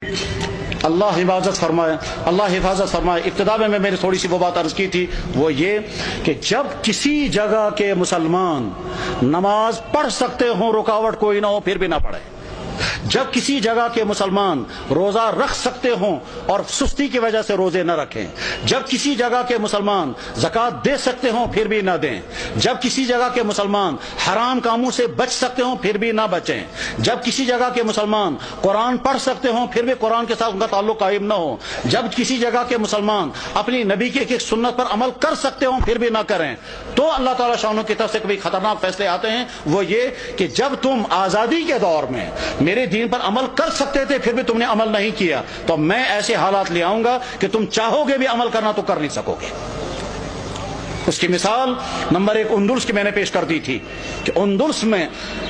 اللہ حفاظت فرمائے، اللہ حفاظت فرمائے۔ ابتدا میں میری تھوڑی سی وہ بات عرض کی تھی، وہ یہ کہ جب کسی جگہ کے مسلمان نماز پڑھ سکتے ہوں، رکاوٹ کوئی نہ ہو، پھر بھی نہ پڑھے۔ جب کسی جگہ کے مسلمان روزہ رکھ سکتے ہوں اور سستی کی وجہ سے روزے نہ رکھیں، جب کسی جگہ کے مسلمان زکوٰۃ دے سکتے ہوں پھر بھی نہ دیں، جب کسی جگہ کے مسلمان حرام کاموں سے بچ سکتے ہوں پھر بھی نہ بچیں، جب کسی جگہ کے مسلمان قرآن پڑھ سکتے ہوں پھر بھی قرآن کے ساتھ ان کا تعلق قائم نہ ہو، جب کسی جگہ کے مسلمان اپنی نبی کی ایک سنت پر عمل کر سکتے ہوں پھر بھی نہ کریں، تو اللہ تعالیٰ شانوں کی طرف سے کبھی خطرناک فیصلے آتے ہیں۔ وہ یہ کہ جب تم آزادی کے دور میں میرے دین پر عمل کر سکتے تھے پھر بھی تم نے عمل نہیں کیا، تو میں ایسے حالات لے آؤں گا کہ تم چاہو گے بھی عمل کرنا تو کر نہیں سکو گے۔ اس کی مثال نمبر 1 اندلس کی میں نے پیش کر دی تھی کہ اندلس میں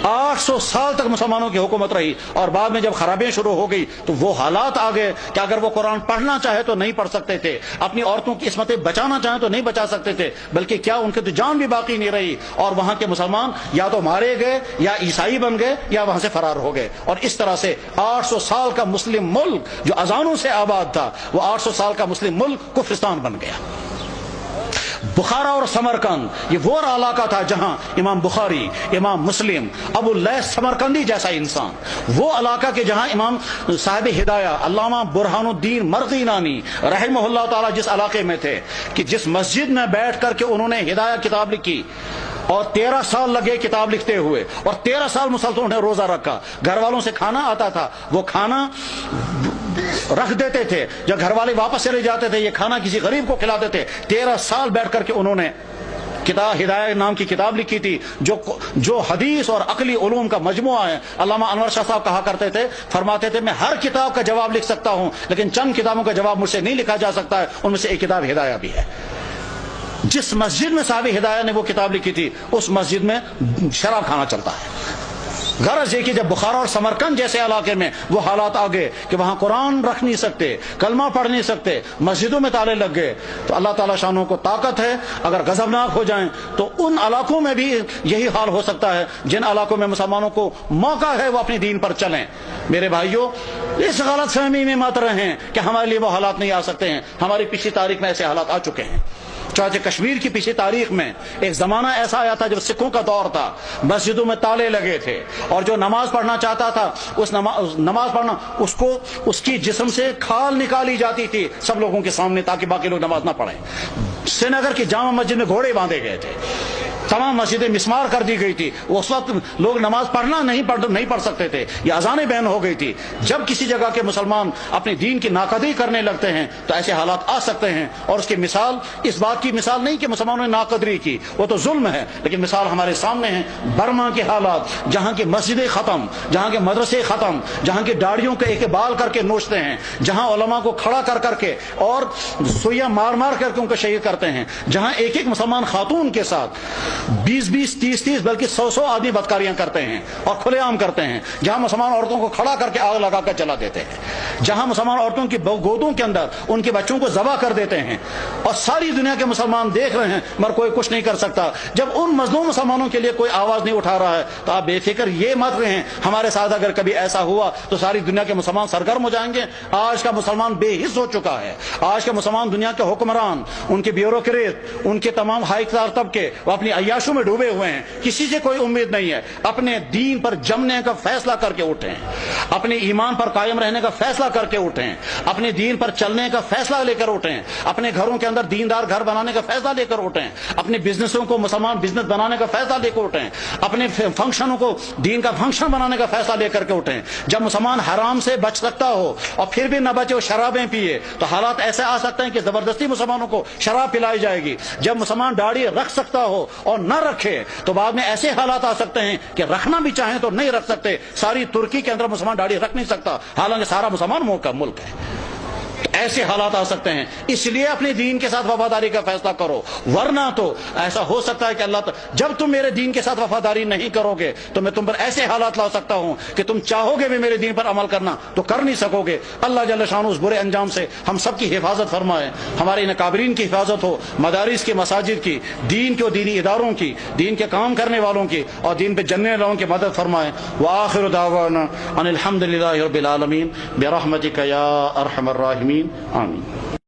800 سال تک مسلمانوں کی حکومت رہی، اور بعد میں جب خرابیاں شروع ہو گئی تو وہ حالات آ گئے کہ اگر وہ قرآن پڑھنا چاہے تو نہیں پڑھ سکتے تھے، اپنی عورتوں کی عصمتیں بچانا چاہیں تو نہیں بچا سکتے تھے، بلکہ کیا ان کی تو جان بھی باقی نہیں رہی، اور وہاں کے مسلمان یا تو مارے گئے یا عیسائی بن گئے یا وہاں سے فرار ہو گئے، اور اس طرح سے 800 سال کا مسلم ملک جو اذانوں سے آباد تھا وہ 800 سال کا مسلم ملک کفرستان بن گیا۔ بخارا اور سمرقند یہ وہ علاقہ تھا جہاں امام بخاری، امام مسلم، ابو اللیث سمرقندی جیسا انسان، وہ علاقہ کے جہاں امام صاحب ہدایہ علامہ برہان الدین مرغینانی رحمہ اللہ تعالی جس علاقے میں تھے کہ جس مسجد میں بیٹھ کر کے انہوں نے ہدایہ کتاب لکھی، اور 13 سال لگے کتاب لکھتے ہوئے، اور 13 سال مسلسل انہیں روزہ رکھا، گھر والوں سے کھانا آتا تھا، وہ کھانا رکھ دیتے تھے، جب گھر والے واپس چلے جاتے تھے یہ کھانا کسی غریب کو کھلاتے تھے۔ 13 سال بیٹھ کر کے انہوں نے کتاب ہدایہ نام کی کتاب لکھی تھی جو حدیث اور عقلی علوم کا مجموعہ ہے۔ علامہ انور شاہ صاحب کہا کرتے تھے، فرماتے تھے میں ہر کتاب کا جواب لکھ سکتا ہوں لیکن چند کتابوں کا جواب مجھ سے نہیں لکھا جا سکتا ہے، ان میں سے ایک کتاب ہدایہ بھی ہے۔ جس مسجد میں صاحب ہدایہ نے وہ کتاب لکھی تھی اس مسجد میں شراب کھانا چلتا ہے۔ غرض یہ کہ جب بخارا اور سمرقند جیسے علاقے میں وہ حالات آ گئے کہ وہاں قرآن رکھ نہیں سکتے، کلمہ پڑھ نہیں سکتے، مسجدوں میں تالے لگ گئے، تو اللہ تعالیٰ شانوں کو طاقت ہے، اگر غضبناک ہو جائیں تو ان علاقوں میں بھی یہی حال ہو سکتا ہے جن علاقوں میں مسلمانوں کو موقع ہے وہ اپنی دین پر چلیں۔ میرے بھائیوں، اس غلط فہمی میں مت رہیں کہ ہمارے لیے وہ حالات نہیں آ سکتے ہیں، ہماری پچھلی تاریخ میں ایسے حالات آ چکے ہیں۔ چنانچہ کشمیر کی پچھلی تاریخ میں ایک زمانہ ایسا آیا تھا جب سکھوں کا دور تھا، مسجدوں میں تالے لگے تھے، اور جو نماز پڑھنا چاہتا تھا اس نماز پڑھنا اس کی جسم سے کھال نکالی جاتی تھی سب لوگوں کے سامنے تاکہ باقی لوگ نماز نہ پڑھیں۔ سری نگر کی جامع مسجد میں گھوڑے باندھے گئے تھے، تمام مسجدیں مسمار کر دی گئی تھی، اس وقت لوگ نماز پڑھنا نہیں پڑھ سکتے تھے، یہ اذانیں بین ہو گئی تھی۔ جب کسی جگہ کے مسلمان اپنے دین کی ناقدری کرنے لگتے ہیں تو ایسے حالات آ سکتے ہیں، اور اس کی مثال اس بات کی مثال نہیں کہ مسلمانوں نے ناقدری کی، وہ تو ظلم ہے، لیکن مثال ہمارے سامنے ہے برما کے حالات، جہاں کی مسجدیں ختم، جہاں کے مدرسے ختم، جہاں کی داڑھیوں کے ایک بال کر کے نوچتے ہیں، جہاں علماء کو کھڑا کر کے اور سوئیاں مار کر کے ان کو شہید کرتے ہیں، جہاں ایک مسلمان خاتون کے ساتھ 20 30 بلکہ 100 آدمی بدکاریاں کرتے ہیں اور کھلے عام کرتے ہیں، جہاں مسلمان عورتوں کو کھڑا کر کے آگ لگا کر جلا دیتے ہیں، جہاں مسلمان عورتوں کی گودوں کے اندر ان کے بچوں کو ذبح کر دیتے ہیں، اور ساری دنیا کے مسلمان دیکھ رہے ہیں مگر کوئی کچھ نہیں کر سکتا۔ جب ان مظلوم مسلمانوں کے لیے کوئی آواز نہیں اٹھا رہا ہے تو آپ بے فکر یہ مت رہیں ہمارے ساتھ اگر کبھی ایسا ہوا تو ساری دنیا کے مسلمان سرگرم ہو جائیں گے۔ آج کا مسلمان بے حس ہو چکا ہے، آج کا مسلمان دنیا کے حکمران، ان کے بیوروکریٹ، ان کے تمام ہائی کلاس طبقے وہ اپنی عیاشوں میں ڈوبے ہوئے ہیں، کسی سے کوئی امید نہیں ہے۔ اپنے دین پر جمنے کا فیصلہ کر کے اٹھیں، اپنے ایمان پر قائم رہنے کا فیصلہ کر کے اٹھیں، اپنے دین پر چلنے کا فیصلہ لے کر اٹھیں، اپنے گھروں کے اندر دیندار گھر بنانے کا فیصلہ لے کر اٹھیں، اپنے بزنسوں کو مسلمان بزنس بنانے کا فیصلہ لے کر اٹھیں، اپنے فنکشنوں کو دین کا فنکشن بنانے کا فیصلہ لے کر کے اٹھیں۔ جب مسلمان حرام سے بچ سکتا ہو اور پھر بھی نہ بچے اور شرابیں پیے تو حالات ایسے آ سکتے ہیں کہ زبردستی مسلمانوں کو شراب پلائی جائے گی۔ جب مسلمان داڑھی رکھ سکتا ہو اور نہ رکھے تو بعد میں ایسے حالات آ سکتے ہیں کہ رکھنا بھی چاہیں تو نہیں رکھ سکتے۔ ساری ترکی کے اندر مسلمان داڑھی رکھ نہیں سکتا، حالانکہ سارا مسلمان ملک ہے۔ ایسے حالات آ سکتے ہیں، اس لیے اپنے دین کے ساتھ وفاداری کا فیصلہ کرو، ورنہ تو ایسا ہو سکتا ہے کہ اللہ جب تم میرے دین کے ساتھ وفاداری نہیں کرو گے تو میں تم پر ایسے حالات لا سکتا ہوں کہ تم چاہو گے بھی میرے دین پر عمل کرنا تو کر نہیں سکو گے۔ اللہ جل شانہ اس برے انجام سے ہم سب کی حفاظت فرمائے، ہمارے ان اکابرین کی حفاظت ہو، مدارس کی، مساجد کی، دین کے دینی اداروں کی، دین کے کام کرنے والوں کی اور دین پہ جننے والوں کی مدد فرمائے۔ وآخر دعوانا ان الحمد للہ رب العالمین برحمتک یا ارحم الراحمین، آمین۔